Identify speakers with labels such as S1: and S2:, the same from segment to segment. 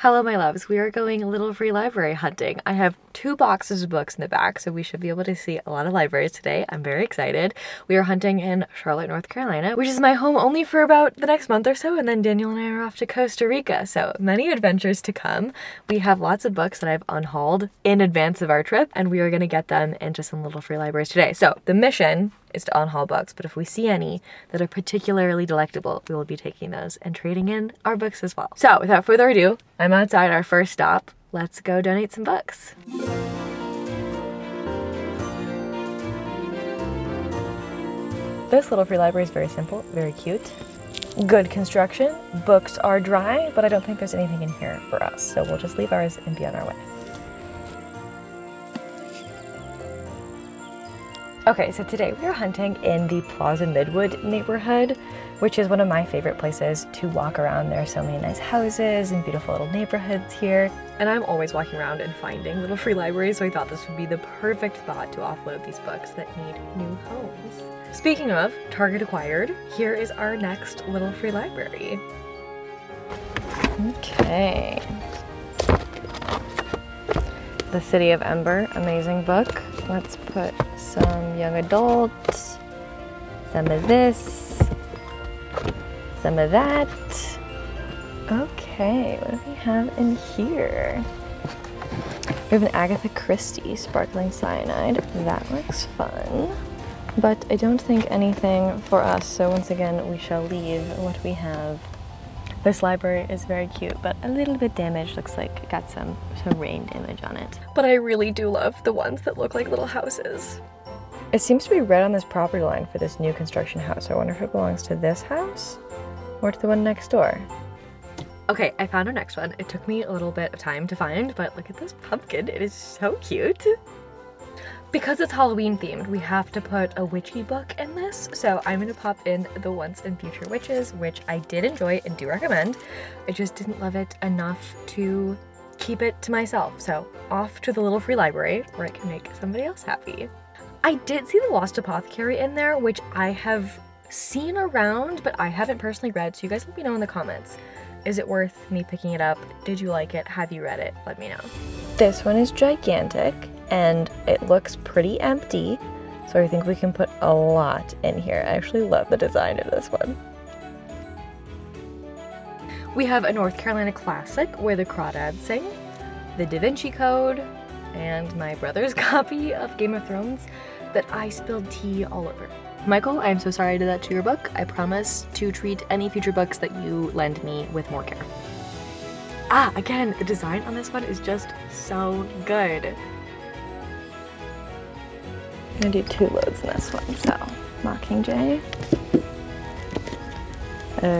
S1: Hello my loves, we are going a little free library hunting. I have 2 boxes of books in the back, so we should be able to see a lot of libraries today. I'm very excited. We are hunting in Charlotte, North Carolina, which is my home only for about the next month or so, and then Daniel and I are off to Costa Rica, so many adventures to come. We have lots of books that I've unhauled in advance of our trip, and we are going to get them into some little free libraries today. So the mission is to unhaul books, but if we see any that are particularly delectable, we will be taking those and trading in our books as well. So without further ado, I'm outside our first stop. Let's go donate some books. This little free library is very simple, very cute. Good construction. Books are dry, but I don't think there's anything in here for us, so we'll just leave ours and be on our way. Okay, so today we are hunting in the Plaza Midwood neighborhood, which is one of my favorite places to walk around. There are so many nice houses and beautiful little neighborhoods here. And I'm always walking around and finding little free libraries, so I thought this would be the perfect spot to offload these books that need new homes. Speaking of Target acquired, here is our next little free library. Okay. The City of Ember, amazing book. Let's put some young adult, some of this, some of that. Okay, what do we have in here? We have an Agatha Christie Sparkling Cyanide. That looks fun, but I don't think anything for us, so once again we shall leave what we have. This library is very cute, but a little bit damaged. Looks like it got some rain damage on it. But I really do love the ones that look like little houses. It seems to be right on this property line for this new construction house. I wonder if it belongs to this house or to the one next door. Okay, I found our next one. It took me a little bit of time to find, but look at this pumpkin. It is so cute. Because it's Halloween themed, we have to put a witchy book in this, so I'm going to pop in The Once and Future Witches, which I did enjoy and do recommend. I just didn't love it enough to keep it to myself, so off to the little free library where I can make somebody else happy. I did see The Lost Apothecary in there, which I have seen around, but I haven't personally read, so you guys let me know in the comments. Is it worth me picking it up? Did you like it? Have you read it? Let me know. This one is gigantic and it looks pretty empty, so I think we can put a lot in here. I actually love the design of this one. We have a North Carolina classic, Where the Crawdads Sing, The Da Vinci Code, and my brother's copy of Game of Thrones that I spilled tea all over. Michael, I'm so sorry I did that to your book. I promise to treat any future books that you lend me with more care. Ah, again, the design on this one is just so good. I'm gonna do 2 loads in this one, so Mockingjay.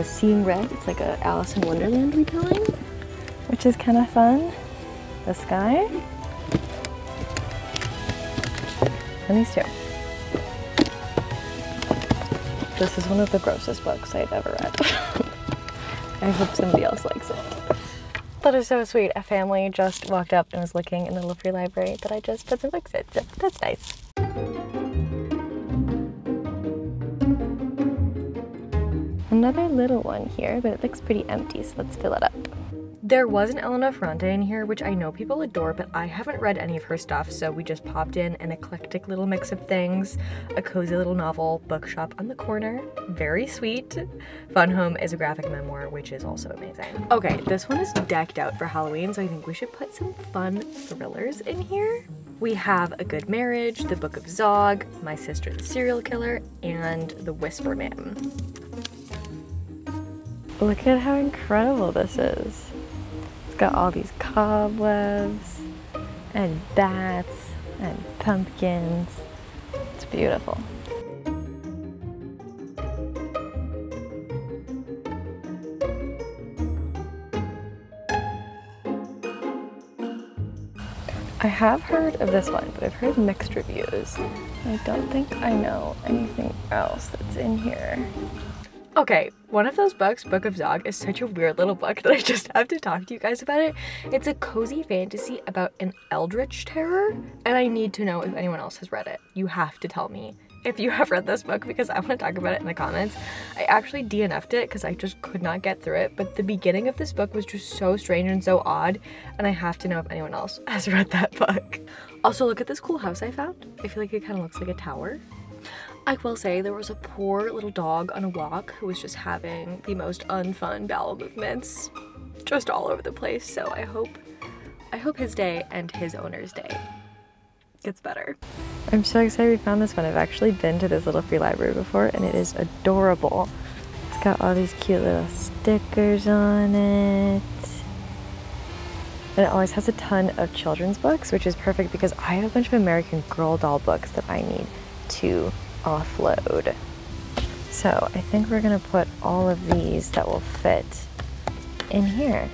S1: Seeing Red, it's like a Alice in Wonderland retelling, which is kind of fun. The Sky. And these 2. This is one of the grossest books I've ever read. I hope somebody else likes it. That is so sweet. A family just walked up and was looking in the little free library that I just put some books in, so that's nice. Another little one here, but it looks pretty empty, so let's fill it up. There was an Elena Ferrante in here, which I know people adore, but I haven't read any of her stuff, so we just popped in an eclectic little mix of things. A cozy little novel, bookshop on the corner, very sweet. Fun Home is a graphic memoir, which is also amazing. Okay, this one is decked out for Halloween, so I think we should put some fun thrillers in here. We have A Good Marriage, The Book of Zog, My Sister the Serial Killer, and The Whisper Man. Look at how incredible this is. Got all these cobwebs and bats and pumpkins. It's beautiful. I have heard of this one, but I've heard mixed reviews. I don't think I know anything else that's in here. Okay, one of those books, Book of Zog, is such a weird little book that I just have to talk to you guys about it. It's a cozy fantasy about an eldritch terror, and I need to know if anyone else has read it. You have to tell me if you have read this book because I want to talk about it in the comments. I actually DNF'd it because I just could not get through it, but the beginning of this book was just so strange and so odd, and I have to know if anyone else has read that book. Also, look at this cool house I found. I feel like it kind of looks like a tower. I will say there was a poor little dog on a walk who was just having the most unfun bowel movements just all over the place, so I hope his day and his owner's day gets better. I'm so excited we found this one. I've actually been to this little free library before and it is adorable. It's got all these cute little stickers on it. And it always has a ton of children's books, which is perfect because I have a bunch of American Girl doll books that I need to offload. So I think we're gonna put all of these that will fit in here.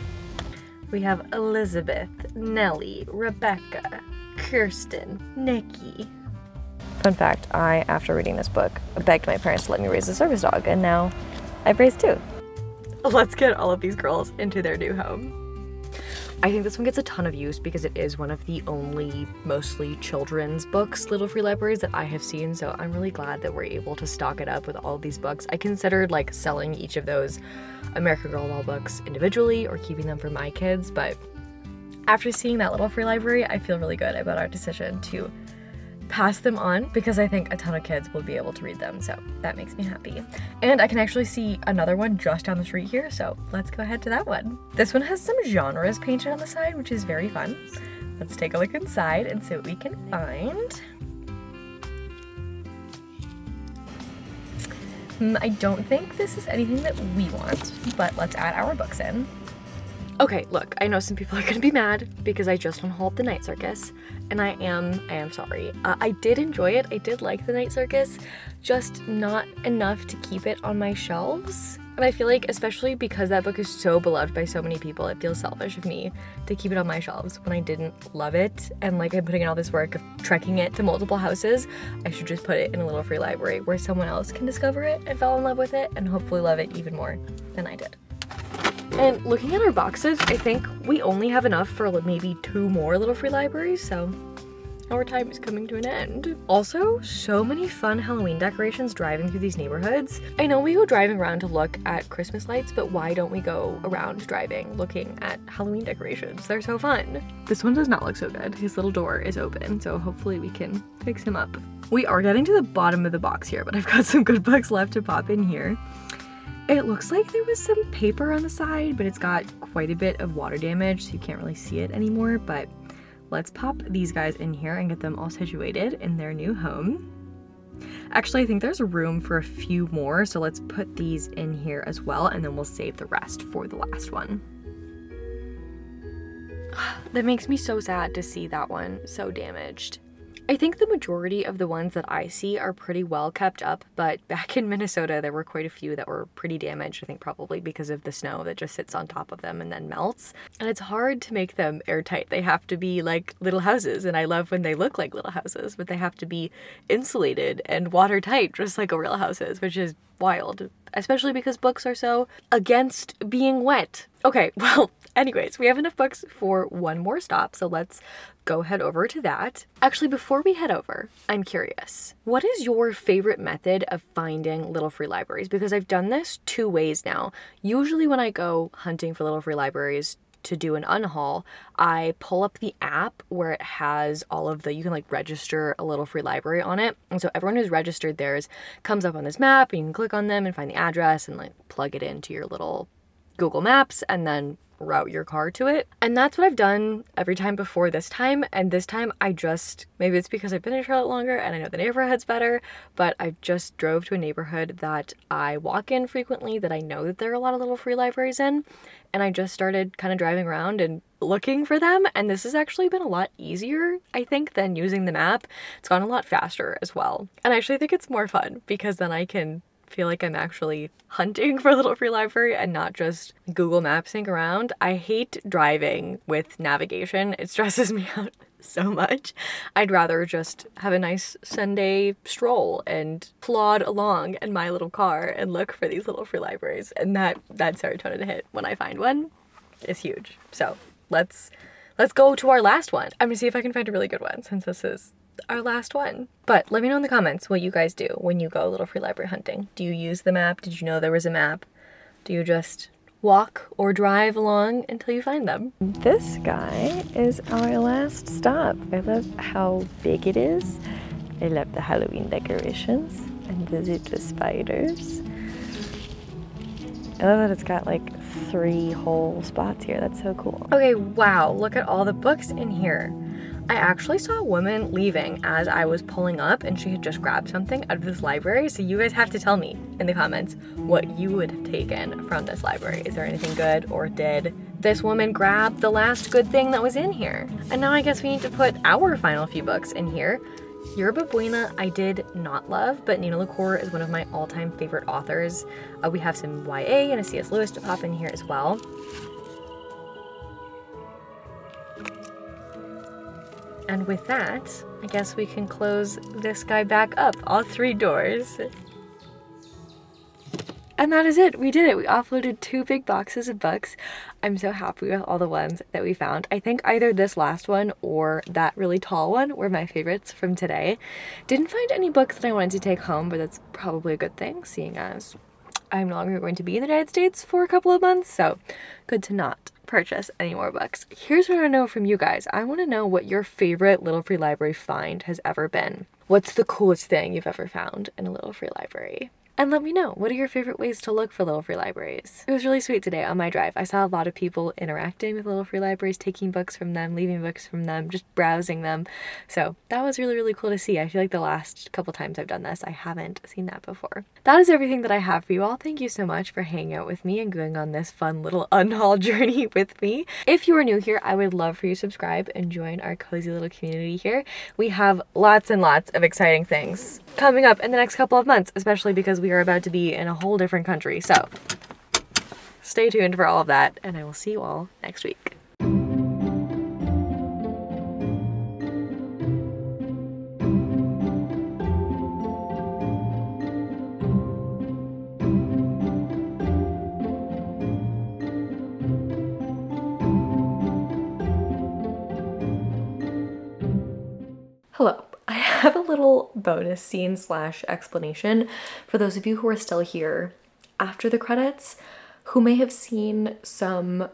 S1: We have Elizabeth, Nellie, Rebecca, Kirsten, Nikki. Fun fact, I, after reading this book, begged my parents to let me raise a service dog, and now I've raised 2. Let's get all of these girls into their new home. I think this one gets a ton of use because it is one of the only mostly children's books little free libraries that I have seen, so I'm really glad that we're able to stock it up with all of these books. I considered like selling each of those American Girl doll books individually or keeping them for my kids, but after seeing that little free library, I feel really good about our decision to pass them on because I think a ton of kids will be able to read them, so that makes me happy. And I can actually see another one just down the street here, so let's go ahead to that one. This one has some genres painted on the side, which is very fun. Let's take a look inside and see what we can find. I don't think this is anything that we want, but let's add our books in. Okay, look, I know some people are gonna be mad because I just unhauled The Night Circus, and I am sorry. I did enjoy it. I did like The Night Circus, just not enough to keep it on my shelves. And I feel like, especially because that book is so beloved by so many people, it feels selfish of me to keep it on my shelves when I didn't love it. And like I'm putting in all this work of trekking it to multiple houses, I should just put it in a little free library where someone else can discover it and fall in love with it and hopefully love it even more than I did. And looking at our boxes, I think we only have enough for maybe 2 more little free libraries, so our time is coming to an end. Also, so many fun Halloween decorations driving through these neighborhoods. I know we go driving around to look at Christmas lights, but why don't we go around driving looking at Halloween decorations? They're so fun. This one does not look so good. His little door is open, so hopefully we can fix him up. We are getting to the bottom of the box here, but I've got some good books left to pop in here. It looks like there was some paper on the side, but it's got quite a bit of water damage, so you can't really see it anymore, but let's pop these guys in here and get them all situated in their new home. Actually, I think there's room for a few more, so let's put these in here as well, and then we'll save the rest for the last one. That makes me so sad to see that one so damaged. I think the majority of the ones that I see are pretty well kept up, but back in Minnesota there were quite a few that were pretty damaged, I think probably because of the snow that just sits on top of them and then melts. And it's hard to make them airtight. They have to be like little houses, and I love when they look like little houses, but they have to be insulated and watertight just like a real house is, which is wild, especially because books are so against being wet. Okay, well, anyways, we have enough books for one more stop, so let's go head over to that. Actually, before we head over, I'm curious, what is your favorite method of finding little free libraries? Because I've done this 2 ways now. Usually when I go hunting for little free libraries to do an unhaul, I pull up the app where it has all of the, you can like register a little free library on it. And so everyone who's registered theirs comes up on this map, and you can click on them and find the address and like plug it into your little Google Maps and then route your car to it. And that's what I've done every time before this time. And this time I just, maybe it's because I've been in Charlotte longer and I know the neighborhood's better, but I just drove to a neighborhood that I walk in frequently, that I know that there are a lot of little free libraries in. And I just started kind of driving around and looking for them. And this has actually been a lot easier, I think, than using the map. It's gone a lot faster as well. And I actually think it's more fun because then I can feel like I'm actually hunting for a little free library and not just Google Mapsing around. I hate driving with navigation. It stresses me out so much. I'd rather just have a nice Sunday stroll and plod along in my little car and look for these little free libraries. And that serotonin hit when I find one is huge. So let's go to our last one. I'm gonna see if I can find a really good one, since this is our last one. But let me know in the comments what you guys do when you go little free library hunting. Do you use the map? Did you know there was a map? Do you just walk or drive along until you find them? This guy is our last stop. I love how big it is. I love the Halloween decorations and visit the spiders. I love that it's got like 3 whole spots here. That's so cool. Okay, wow, look at all the books in here. I actually saw a woman leaving as I was pulling up and she had just grabbed something out of this library. So you guys have to tell me in the comments what you would have taken from this library. Is there anything good, or did this woman grab the last good thing that was in here? And now I guess we need to put our final few books in here. Yerba Buena I did not love, but Nina LaCour is one of my all-time favorite authors. We have some YA and a C.S. Lewis to pop in here as well. And with that, I guess we can close this guy back up, all 3 doors. And that is it. We did it. We offloaded 2 big boxes of books. I'm so happy with all the ones that we found. I think either this last one or that really tall one were my favorites from today. Didn't find any books that I wanted to take home, but that's probably a good thing, seeing as I'm no longer going to be in the United States for a couple of months, so good to not purchase any more books. Here's what I want to know from you guys. I want to know what your favorite Little Free Library find has ever been. What's the coolest thing you've ever found in a Little Free Library? And let me know, what are your favorite ways to look for Little Free Libraries? It was really sweet today on my drive. I saw a lot of people interacting with Little Free Libraries, taking books from them, leaving books from them, just browsing them. So that was really, really cool to see. I feel like the last couple times I've done this, I haven't seen that before. That is everything that I have for you all. Thank you so much for hanging out with me and going on this fun little unhaul journey with me. If you are new here, I would love for you to subscribe and join our cozy little community here. We have lots and lots of exciting things coming up in the next couple of months, especially because we are about to be in a whole different country. So stay tuned for all of that, and I will see you all next week. Hello. I have a little bonus scene / explanation for those of you who are still here after the credits who may have seen some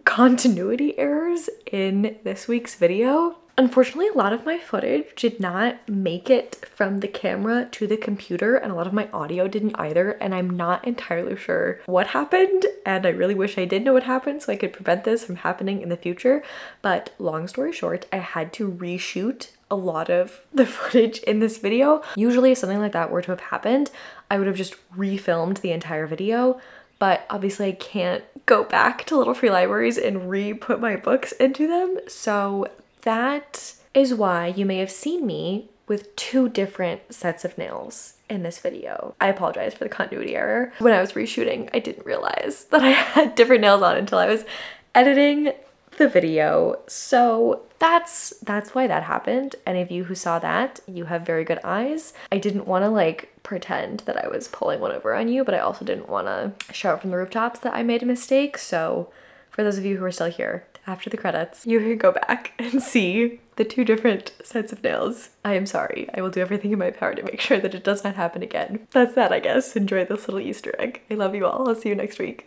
S1: continuity errors in this week's video. Unfortunately, a lot of my footage did not make it from the camera to the computer, and a lot of my audio didn't either, and I'm not entirely sure what happened, and I really wish I did know what happened so I could prevent this from happening in the future. But long story short, I had to reshoot a lot of the footage in this video. Usually if something like that were to have happened, I would have just refilmed the entire video, but obviously I can't go back to Little Free Libraries and re-put my books into them. So that is why you may have seen me with 2 different sets of nails in this video. I apologize for the continuity error. When I was reshooting, I didn't realize that I had different nails on until I was editing the video. So that's why that happened. Any of you who saw that, you have very good eyes. I didn't want to like pretend that I was pulling one over on you, but I also didn't want to shout from the rooftops that I made a mistake. So for those of you who are still here after the credits, you can go back and see the 2 different sets of nails. I am sorry. I will do everything in my power to make sure that it does not happen again. That's that, I guess. Enjoy this little Easter egg. I love you all. I'll see you next week.